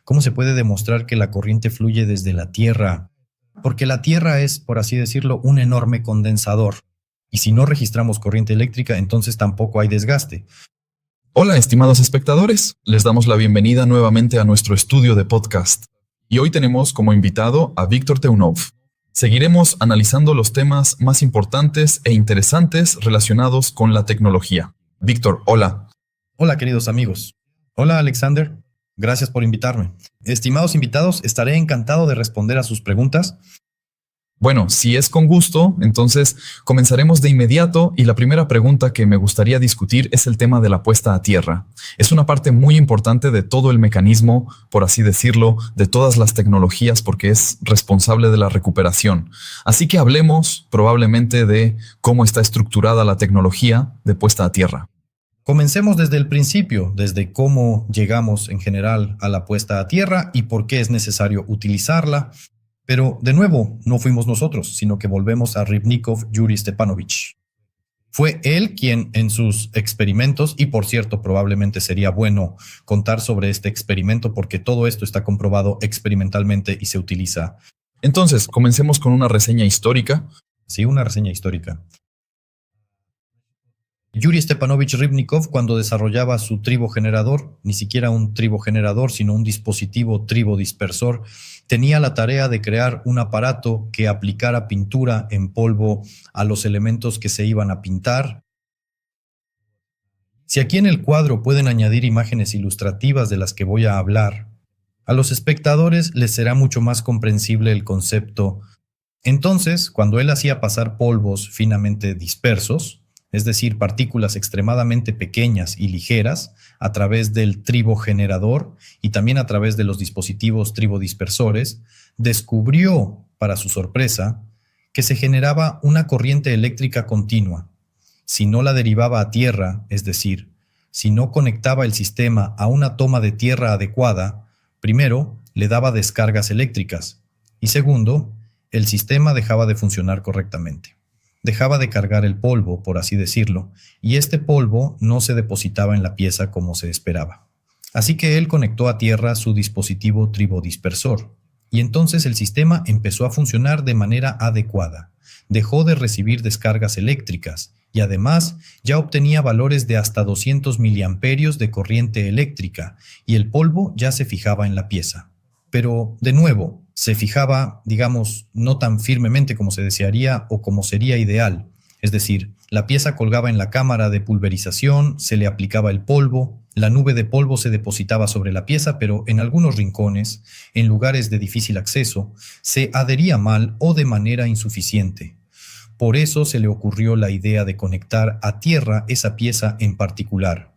¿Cómo se puede demostrar que la corriente fluye desde la Tierra? Porque la Tierra es, por así decirlo, un enorme condensador. Y si no registramos corriente eléctrica, entonces tampoco hay desgaste. Hola, estimados espectadores. Les damos la bienvenida nuevamente a nuestro estudio de podcast. Y hoy tenemos como invitado a Víctor Teunov. Seguiremos analizando los temas más importantes e interesantes relacionados con la tecnología. Víctor, hola. Hola, queridos amigos. Hola, Alexander. Gracias por invitarme. Estimados invitados, estaré encantado de responder a sus preguntas. Bueno, si es con gusto, entonces comenzaremos de inmediato y la primera pregunta que me gustaría discutir es el tema de la puesta a tierra. Es una parte muy importante de todo el mecanismo, por así decirlo, de todas las tecnologías porque es responsable de la recuperación. Así que hablemos probablemente de cómo está estructurada la tecnología de puesta a tierra. Comencemos desde el principio, desde cómo llegamos en general a la puesta a tierra y por qué es necesario utilizarla. Pero, de nuevo, no fuimos nosotros, sino que volvemos a Rybnikov Yuri Stepanovich. Fue él quien en sus experimentos, y por cierto, probablemente sería bueno contar sobre este experimento porque todo esto está comprobado experimentalmente y se utiliza. Entonces, comencemos con una reseña histórica. Sí, una reseña histórica. Yuri Stepanovich Rybnikov, cuando desarrollaba su tribogenerador, ni siquiera un tribogenerador, sino un dispositivo tribodispersor, tenía la tarea de crear un aparato que aplicara pintura en polvo a los elementos que se iban a pintar. Si aquí en el cuadro pueden añadir imágenes ilustrativas de las que voy a hablar, a los espectadores les será mucho más comprensible el concepto. Entonces, cuando él hacía pasar polvos finamente dispersos, es decir, partículas extremadamente pequeñas y ligeras, a través del tribogenerador y también a través de los dispositivos tribodispersores, descubrió, para su sorpresa, que se generaba una corriente eléctrica continua. Si no la derivaba a tierra, es decir, si no conectaba el sistema a una toma de tierra adecuada, primero, le daba descargas eléctricas y segundo, el sistema dejaba de funcionar correctamente. Dejaba de cargar el polvo, por así decirlo, y este polvo no se depositaba en la pieza como se esperaba. Así que él conectó a tierra su dispositivo tribodispersor, y entonces el sistema empezó a funcionar de manera adecuada. Dejó de recibir descargas eléctricas, y además ya obtenía valores de hasta 200 miliamperios de corriente eléctrica, y el polvo ya se fijaba en la pieza. Pero, de nuevo, se fijaba, digamos, no tan firmemente como se desearía o como sería ideal. Es decir, la pieza colgaba en la cámara de pulverización, se le aplicaba el polvo, la nube de polvo se depositaba sobre la pieza, pero en algunos rincones, en lugares de difícil acceso, se adhería mal o de manera insuficiente. Por eso se le ocurrió la idea de conectar a tierra esa pieza en particular.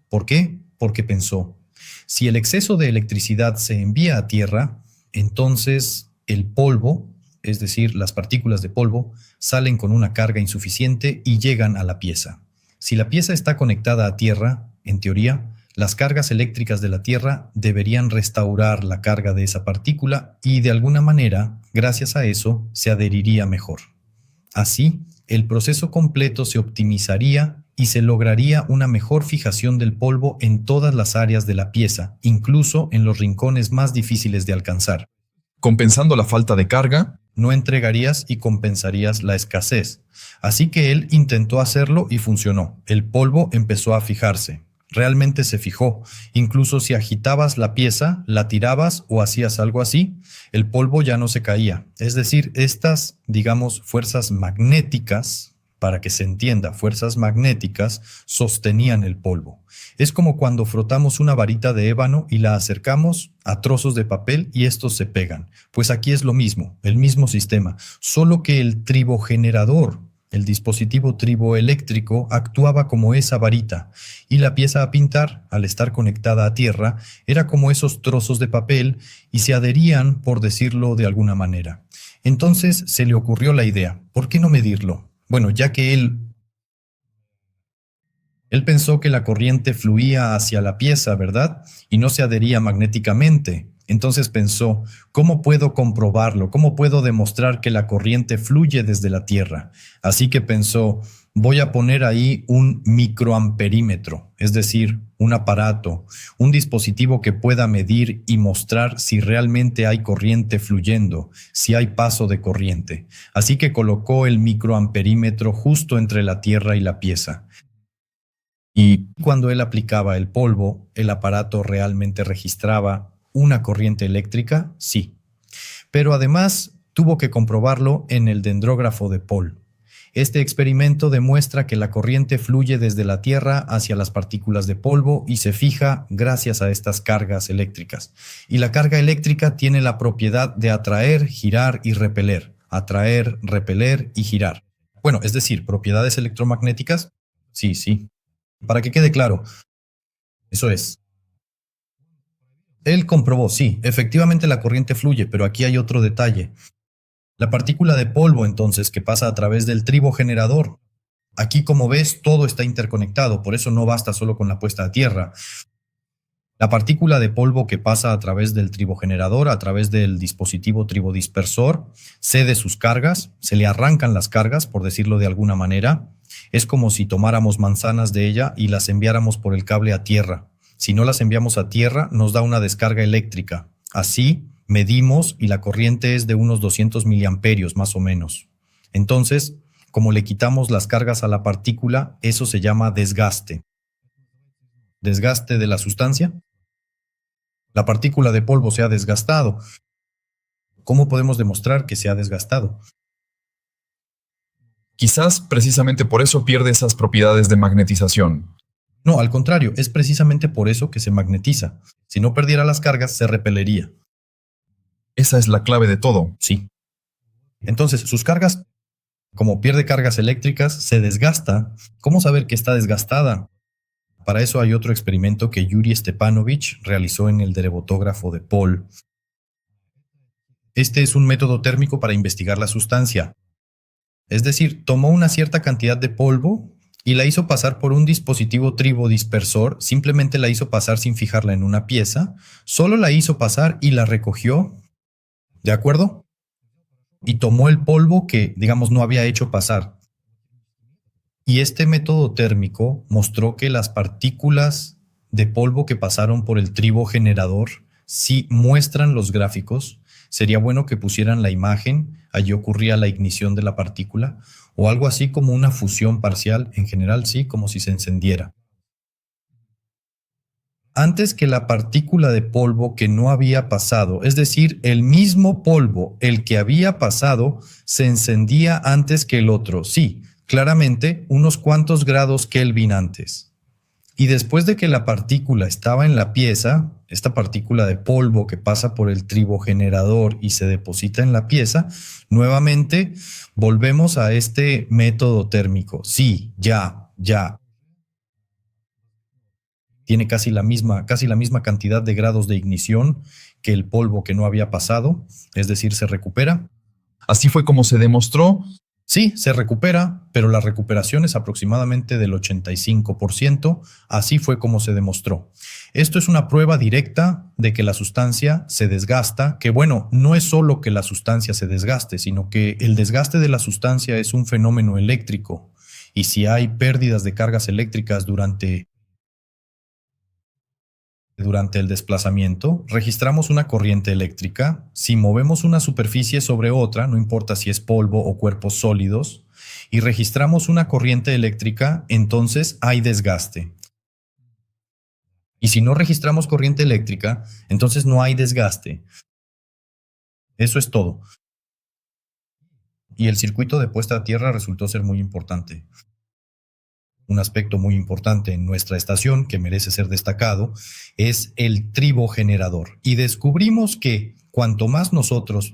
¿Por qué? Porque pensó, si el exceso de electricidad se envía a tierra, entonces el polvo, es decir, las partículas de polvo, salen con una carga insuficiente y llegan a la pieza. Si la pieza está conectada a tierra, en teoría, las cargas eléctricas de la tierra deberían restaurar la carga de esa partícula y de alguna manera, gracias a eso, se adheriría mejor. Así, el proceso completo se optimizaría y se lograría una mejor fijación del polvo en todas las áreas de la pieza, incluso en los rincones más difíciles de alcanzar. Compensando la falta de carga, no entregarías y compensarías la escasez. Así que él intentó hacerlo y funcionó. El polvo empezó a fijarse. Realmente se fijó. Incluso si agitabas la pieza, la tirabas o hacías algo así, el polvo ya no se caía. Es decir, estas, digamos, fuerzas magnéticas, para que se entienda, fuerzas magnéticas sostenían el polvo. Es como cuando frotamos una varita de ébano y la acercamos a trozos de papel y estos se pegan. Pues aquí es lo mismo, el mismo sistema, solo que el tribogenerador, el dispositivo triboeléctrico, actuaba como esa varita y la pieza a pintar, al estar conectada a tierra, era como esos trozos de papel y se adherían, por decirlo de alguna manera. Entonces se le ocurrió la idea, ¿por qué no medirlo? Bueno, ya que él pensó que la corriente fluía hacia la pieza, ¿verdad? Y no se adhería magnéticamente. Entonces pensó, ¿cómo puedo comprobarlo? ¿Cómo puedo demostrar que la corriente fluye desde la Tierra? Así que pensó, Voy a poner ahí un microamperímetro, es decir, un aparato, un dispositivo que pueda medir y mostrar si realmente hay corriente fluyendo, si hay paso de corriente. Así que colocó el microamperímetro justo entre la tierra y la pieza. Y cuando él aplicaba el polvo, ¿el aparato realmente registraba una corriente eléctrica? Sí. Pero además tuvo que comprobarlo en el dendrógrafo de Paul. Este experimento demuestra que la corriente fluye desde la Tierra hacia las partículas de polvo y se fija gracias a estas cargas eléctricas. Y la carga eléctrica tiene la propiedad de atraer, girar y repeler. Atraer, repeler y girar. Bueno, es decir, propiedades electromagnéticas. Sí, sí. Para que quede claro, eso es. Él comprobó, sí, efectivamente la corriente fluye, pero aquí hay otro detalle. La partícula de polvo, entonces, que pasa a través del tribogenerador. Aquí, como ves, todo está interconectado, por eso no basta solo con la puesta a tierra. La partícula de polvo que pasa a través del tribogenerador, a través del dispositivo tribodispersor, cede sus cargas, se le arrancan las cargas, por decirlo de alguna manera. Es como si tomáramos manzanas de ella y las enviáramos por el cable a tierra. Si no las enviamos a tierra, nos da una descarga eléctrica. Así, medimos y la corriente es de unos 200 miliamperios más o menos. Entonces, como le quitamos las cargas a la partícula, eso se llama desgaste. ¿Desgaste de la sustancia? La partícula de polvo se ha desgastado. ¿Cómo podemos demostrar que se ha desgastado? Quizás precisamente por eso pierde esas propiedades de magnetización. No, al contrario, es precisamente por eso que se magnetiza. Si no perdiera las cargas, se repelería. Esa es la clave de todo. Sí. Entonces, sus cargas, como pierde cargas eléctricas, se desgasta. ¿Cómo saber que está desgastada? Para eso hay otro experimento que Yuri Stepanovich realizó en el derebotógrafo de Paul. Este es un método térmico para investigar la sustancia. Es decir, tomó una cierta cantidad de polvo y la hizo pasar por un dispositivo tribodispersor, simplemente la hizo pasar sin fijarla en una pieza, solo la hizo pasar y la recogió, ¿de acuerdo? Y tomó el polvo que, digamos, no había hecho pasar. Y este método térmico mostró que las partículas de polvo que pasaron por el tribogenerador sí muestran los gráficos. Sería bueno que pusieran la imagen, allí ocurría la ignición de la partícula, o algo así como una fusión parcial, en general sí, como si se encendiera. Antes que la partícula de polvo que no había pasado, es decir, el mismo polvo, el que había pasado, se encendía antes que el otro, sí, claramente unos cuantos grados Kelvin antes. Y después de que la partícula estaba en la pieza, esta partícula de polvo que pasa por el tribogenerador y se deposita en la pieza, nuevamente volvemos a este método térmico. Sí, ya. Tiene casi la misma cantidad de grados de ignición que el polvo que no había pasado, es decir, se recupera. Así fue como se demostró. Sí, se recupera, pero la recuperación es aproximadamente del 85%, así fue como se demostró. Esto es una prueba directa de que la sustancia se desgasta, que bueno, no es solo que la sustancia se desgaste, sino que el desgaste de la sustancia es un fenómeno eléctrico, y si hay pérdidas de cargas eléctricas durante el desplazamiento, registramos una corriente eléctrica. Si movemos una superficie sobre otra, no importa si es polvo o cuerpos sólidos, y registramos una corriente eléctrica, entonces hay desgaste. Y si no registramos corriente eléctrica, entonces no hay desgaste. Eso es todo. Y el circuito de puesta a tierra resultó ser muy importante. Un aspecto muy importante en nuestra estación que merece ser destacado es el tribogenerador. Y descubrimos que cuanto más nosotros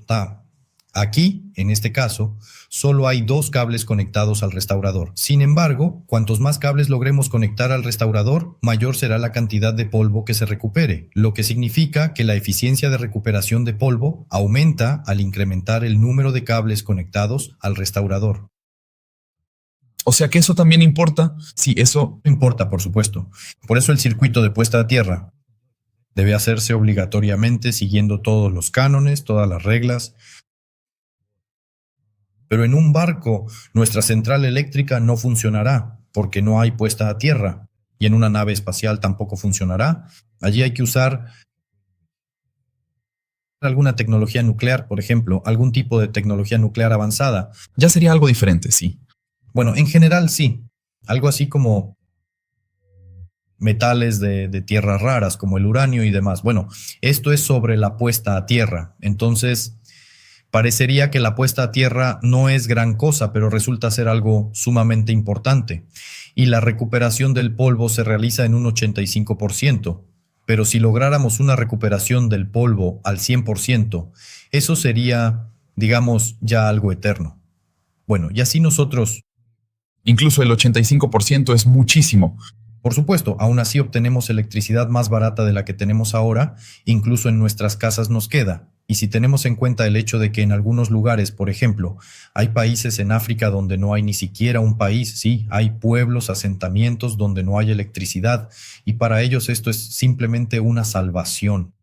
aquí, en este caso, solo hay 2 cables conectados al restaurador. Sin embargo, cuantos más cables logremos conectar al restaurador, mayor será la cantidad de polvo que se recupere, lo que significa que la eficiencia de recuperación de polvo aumenta al incrementar el número de cables conectados al restaurador. O sea que eso también importa. Sí, eso importa, por supuesto. Por eso el circuito de puesta a tierra debe hacerse obligatoriamente siguiendo todos los cánones, todas las reglas. Pero en un barco, nuestra central eléctrica no funcionará porque no hay puesta a tierra. Y en una nave espacial tampoco funcionará. Allí hay que usar alguna tecnología nuclear, por ejemplo, algún tipo de tecnología nuclear avanzada. Ya sería algo diferente, sí. Bueno, en general sí. Algo así como metales de tierras raras, como el uranio y demás. Bueno, esto es sobre la puesta a tierra. Entonces, parecería que la puesta a tierra no es gran cosa, pero resulta ser algo sumamente importante. Y la recuperación del polvo se realiza en un 85%. Pero si lográramos una recuperación del polvo al 100%, eso sería, digamos, ya algo eterno. Bueno, y así nosotros, Incluso el 85% es muchísimo. por supuesto, aún así obtenemos electricidad más barata de la que tenemos ahora, incluso en nuestras casas nos queda. Y si tenemos en cuenta el hecho de que en algunos lugares, por ejemplo, hay países en África donde no hay ni siquiera un país, sí, hay pueblos, asentamientos donde no hay electricidad, y para ellos esto es simplemente una salvación.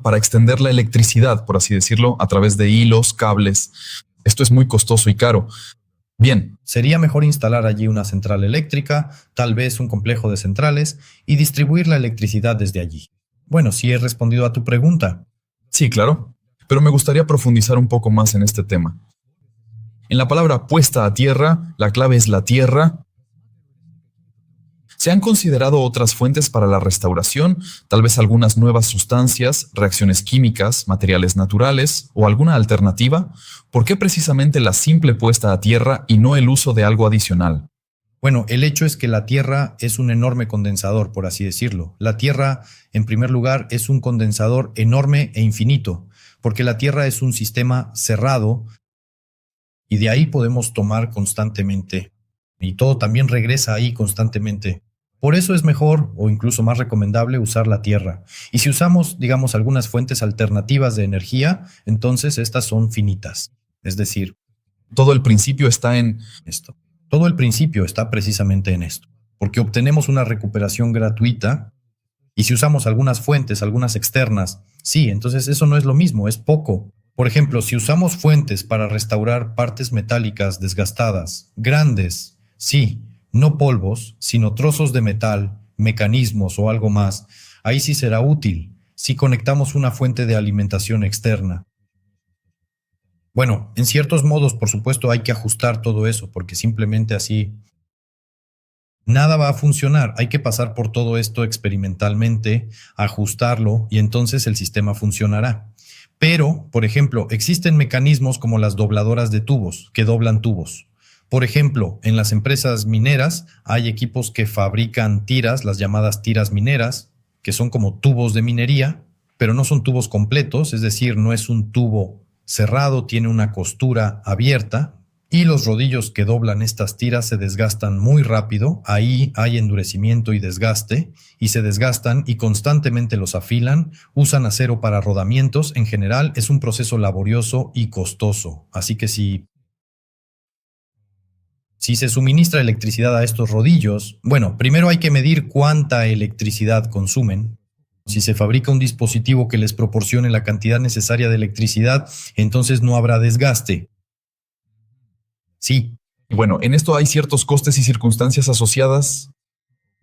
Para extender la electricidad, por así decirlo, a través de hilos, cables. Esto es muy costoso y caro. Bien, Sería mejor instalar allí una central eléctrica, tal vez un complejo de centrales, y distribuir la electricidad desde allí. Bueno, sí he respondido a tu pregunta. sí, claro. Pero me gustaría profundizar un poco más en este tema. En la palabra puesta a tierra, la clave es la tierra. ¿Se han considerado otras fuentes para la restauración? Tal vez algunas nuevas sustancias, reacciones químicas, materiales naturales o alguna alternativa. ¿Por qué precisamente la simple puesta a tierra y no el uso de algo adicional? Bueno, el hecho es que la Tierra es un enorme condensador, por así decirlo. La Tierra, en primer lugar, es un condensador enorme e infinito, porque la Tierra es un sistema cerrado y de ahí podemos tomar constantemente. Y todo también regresa ahí constantemente. Por eso es mejor o incluso más recomendable usar la Tierra. Y si usamos, digamos, algunas fuentes alternativas de energía, entonces estas son finitas. Es decir, Todo el principio está en... esto. Todo el principio está precisamente en esto, porque obtenemos una recuperación gratuita y si usamos algunas fuentes, algunas externas, sí, entonces eso no es lo mismo, es poco. Por ejemplo, si usamos fuentes para restaurar partes metálicas desgastadas, grandes, sí, no polvos, sino trozos de metal, mecanismos o algo más, ahí sí será útil si conectamos una fuente de alimentación externa. Bueno, en ciertos modos, por supuesto, hay que ajustar todo eso, porque simplemente así nada va a funcionar. Hay que pasar por todo esto experimentalmente, ajustarlo y entonces el sistema funcionará. Pero, por ejemplo, existen mecanismos como las dobladoras de tubos, que doblan tubos. Por ejemplo, en las empresas mineras hay equipos que fabrican tiras, las llamadas tiras mineras, que son como tubos de minería, pero no son tubos completos, es decir, no es un tubo cerrado, tiene una costura abierta y los rodillos que doblan estas tiras se desgastan muy rápido, ahí hay endurecimiento y desgaste, y se desgastan y constantemente los afilan, usan acero para rodamientos, en general es un proceso laborioso y costoso, así que si se suministra electricidad a estos rodillos, bueno, primero hay que medir cuánta electricidad consumen. Si se fabrica un dispositivo que les proporcione la cantidad necesaria de electricidad, entonces no habrá desgaste. Sí, Bueno, en esto hay ciertos costes y circunstancias asociadas.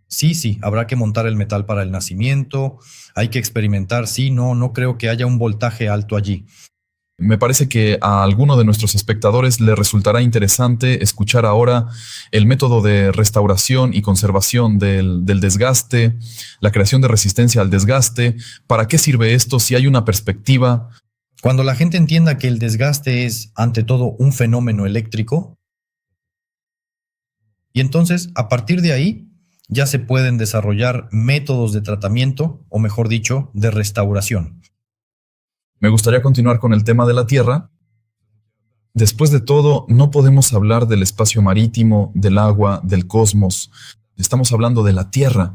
sí, habrá que montar el metal para el nacimiento, hay que experimentar, sí, no creo que haya un voltaje alto allí. Me parece que a alguno de nuestros espectadores le resultará interesante escuchar ahora el método de restauración y conservación del desgaste, la creación de resistencia al desgaste. ¿Para qué sirve esto si hay una perspectiva? Cuando la gente entienda que el desgaste es, ante todo, un fenómeno eléctrico, y entonces, a partir de ahí, ya se pueden desarrollar métodos de tratamiento, o mejor dicho, de restauración. Me gustaría continuar con el tema de la Tierra. Después de todo, no podemos hablar del espacio marítimo, del agua, del cosmos. Estamos hablando de la Tierra.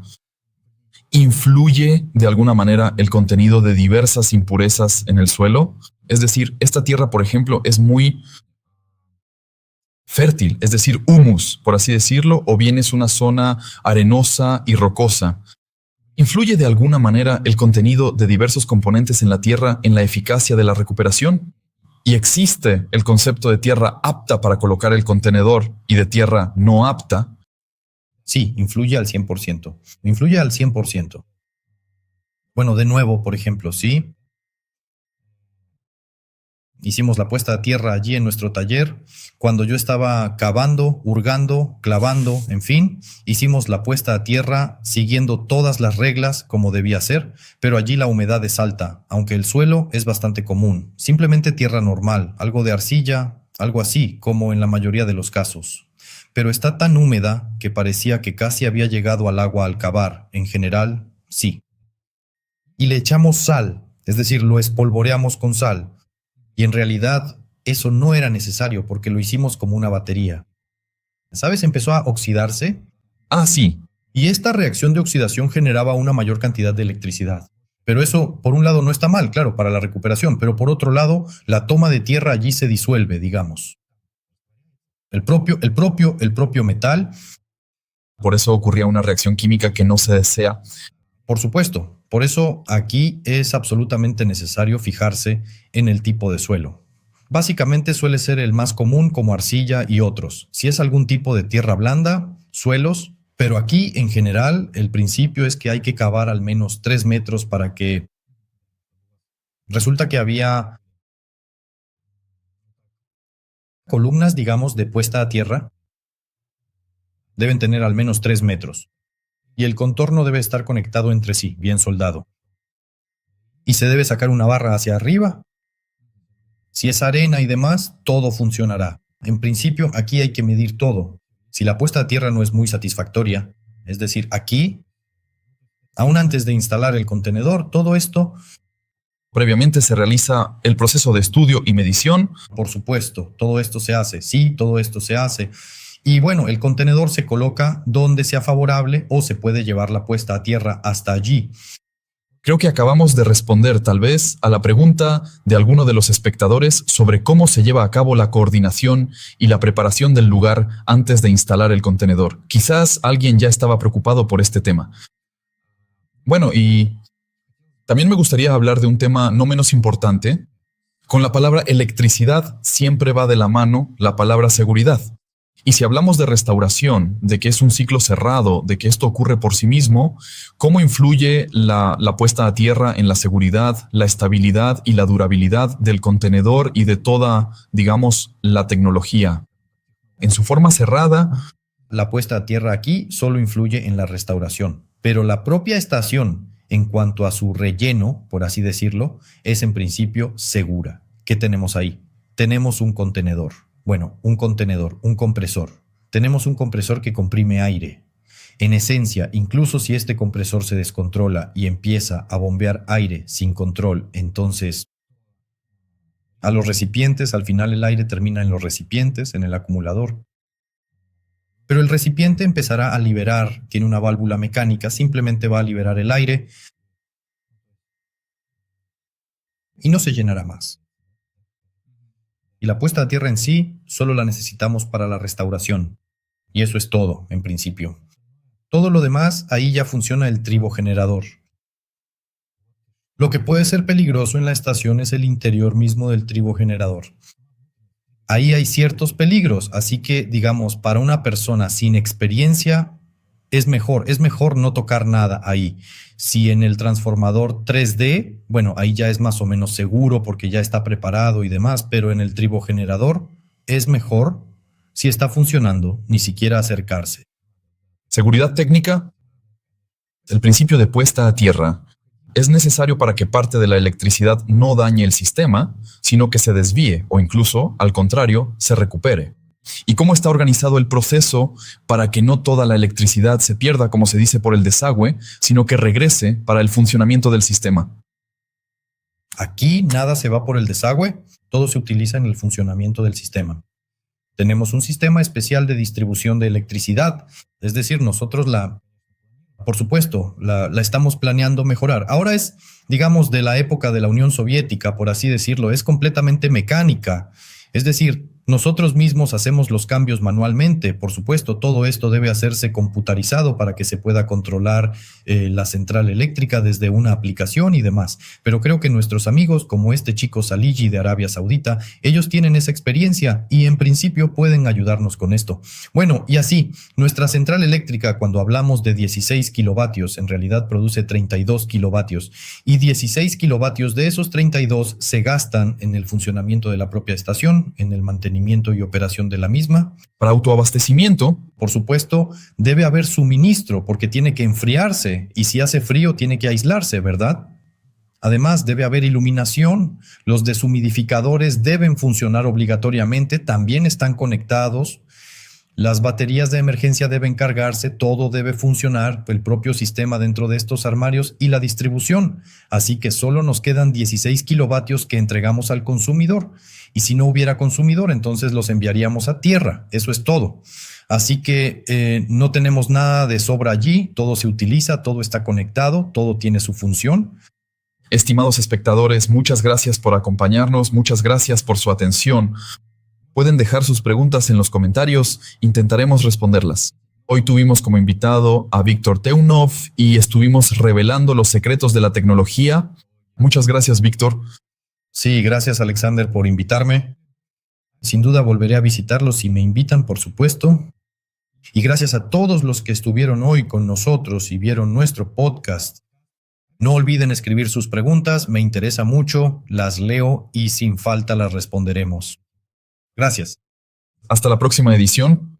¿Influye de alguna manera el contenido de diversas impurezas en el suelo? Es decir, esta Tierra, por ejemplo, es muy fértil, es decir, humus, por así decirlo, o bien es una zona arenosa y rocosa. ¿Influye de alguna manera el contenido de diversos componentes en la Tierra en la eficacia de la recuperación? Y existe el concepto de tierra apta para colocar el contenedor y de tierra no apta. Sí, influye al 100%. Influye al 100%. Bueno, de nuevo, por ejemplo, sí. Hicimos la puesta a tierra allí en nuestro taller. Cuando yo estaba cavando, hurgando, clavando, en fin, hicimos la puesta a tierra siguiendo todas las reglas como debía ser, pero allí la humedad es alta, aunque el suelo es bastante común. Simplemente tierra normal, algo de arcilla, algo así, como en la mayoría de los casos. Pero está tan húmeda que parecía que casi había llegado al agua al cavar. En general, sí. Y le echamos sal, es decir, lo espolvoreamos con sal. Y en realidad eso no era necesario porque lo hicimos como una batería. ¿Sabes? Empezó a oxidarse Ah, sí. y esta reacción de oxidación generaba una mayor cantidad de electricidad. Pero eso, por un lado, no está mal, claro, para la recuperación, pero por otro lado, la toma de tierra allí se disuelve, digamos. El propio metal, Por eso ocurría una reacción química que no se desea. por supuesto. Por eso aquí es absolutamente necesario fijarse en el tipo de suelo. Básicamente suele ser el más común como arcilla y otros. Si es algún tipo de tierra blanda, suelos, pero aquí en general el principio es que hay que cavar al menos 3 metros para que... Resulta que había columnas, digamos, de puesta a tierra. Deben tener al menos 3 metros. Y el contorno debe estar conectado entre sí, bien soldado. Y se debe sacar una barra hacia arriba. Si es arena y demás, todo funcionará. En principio, aquí hay que medir todo. Si la puesta a tierra no es muy satisfactoria, es decir, aquí, aún antes de instalar el contenedor, todo esto, Previamente se realiza el proceso de estudio y medición. por supuesto, todo esto se hace, sí, todo esto se hace. Y bueno, el contenedor se coloca donde sea favorable o se puede llevar la puesta a tierra hasta allí. Creo que acabamos de responder tal vez a la pregunta de alguno de los espectadores sobre cómo se lleva a cabo la coordinación y la preparación del lugar antes de instalar el contenedor. Quizás alguien ya estaba preocupado por este tema. Bueno, y también me gustaría hablar de un tema no menos importante. Con la palabra electricidad siempre va de la mano la palabra seguridad. Y si hablamos de restauración, de que es un ciclo cerrado, de que esto ocurre por sí mismo, ¿cómo influye la puesta a tierra en la seguridad, la estabilidad y la durabilidad del contenedor y de toda, digamos, la tecnología? En su forma cerrada, La puesta a tierra aquí solo influye en la restauración, pero la propia estación, en cuanto a su relleno, por así decirlo, es en principio segura. ¿Qué tenemos ahí? Tenemos un contenedor. Bueno, un contenedor, un compresor. Tenemos un compresor que comprime aire. En esencia, incluso si este compresor se descontrola y empieza a bombear aire sin control, entonces a los recipientes, al final el aire termina en los recipientes, en el acumulador. Pero el recipiente empezará a liberar, tiene una válvula mecánica, simplemente va a liberar el aire y no se llenará más. Y la puesta a tierra en sí solo la necesitamos para la restauración. Y eso es todo, en principio. Todo lo demás, ahí ya funciona el tribogenerador. Lo que puede ser peligroso en la estación es el interior mismo del tribogenerador. Ahí hay ciertos peligros, así que, digamos, para una persona sin experiencia, es mejor no tocar nada ahí. Si en el transformador 3D, bueno, ahí ya es más o menos seguro porque ya está preparado y demás, pero en el tribogenerador es mejor, si está funcionando, ni siquiera acercarse. seguridad técnica, el principio de puesta a tierra es necesario para que parte de la electricidad no dañe el sistema, sino que se desvíe o incluso, al contrario, se recupere. ¿Y cómo está organizado el proceso para que no toda la electricidad se pierda, como se dice, por el desagüe, sino que regrese para el funcionamiento del sistema? Aquí nada se va por el desagüe, todo se utiliza en el funcionamiento del sistema. Tenemos un sistema especial de distribución de electricidad, es decir, nosotros por supuesto, la estamos planeando mejorar. Ahora es, digamos, de la época de la Unión Soviética, por así decirlo, es completamente mecánica. Es decir, Nosotros mismos hacemos los cambios manualmente. Por supuesto, todo esto debe hacerse computarizado para que se pueda controlar la central eléctrica desde una aplicación y demás. Pero creo que nuestros amigos, como este chico Saligi de Arabia Saudita, ellos tienen esa experiencia y en principio pueden ayudarnos con esto. Bueno, y así, nuestra central eléctrica, cuando hablamos de 16 kilovatios, en realidad produce 32 kilovatios. Y 16 kilovatios de esos 32 se gastan en el funcionamiento de la propia estación, en el mantenimiento y operación de la misma. Para autoabastecimiento, por supuesto, debe haber suministro porque tiene que enfriarse y si hace frío tiene que aislarse, ¿verdad? Además, debe haber iluminación. Los deshumidificadores deben funcionar obligatoriamente, también están conectados. Las baterías de emergencia deben cargarse, todo debe funcionar, el propio sistema dentro de estos armarios y la distribución. Así que solo nos quedan 16 kilovatios que entregamos al consumidor. Y si no hubiera consumidor, entonces los enviaríamos a tierra. Eso es todo. Así que no tenemos nada de sobra allí, todo se utiliza, todo está conectado, todo tiene su función. Estimados espectadores, muchas gracias por acompañarnos, muchas gracias por su atención. Pueden dejar sus preguntas en los comentarios, intentaremos responderlas. Hoy tuvimos como invitado a Víctor Teunov y estuvimos revelando los secretos de la tecnología. Muchas gracias, Víctor. Sí, gracias, Alexander, por invitarme. Sin duda volveré a visitarlos si me invitan, por supuesto. Y gracias a todos los que estuvieron hoy con nosotros y vieron nuestro podcast. No olviden escribir sus preguntas, me interesa mucho, las leo y sin falta las responderemos. Gracias. Hasta la próxima edición.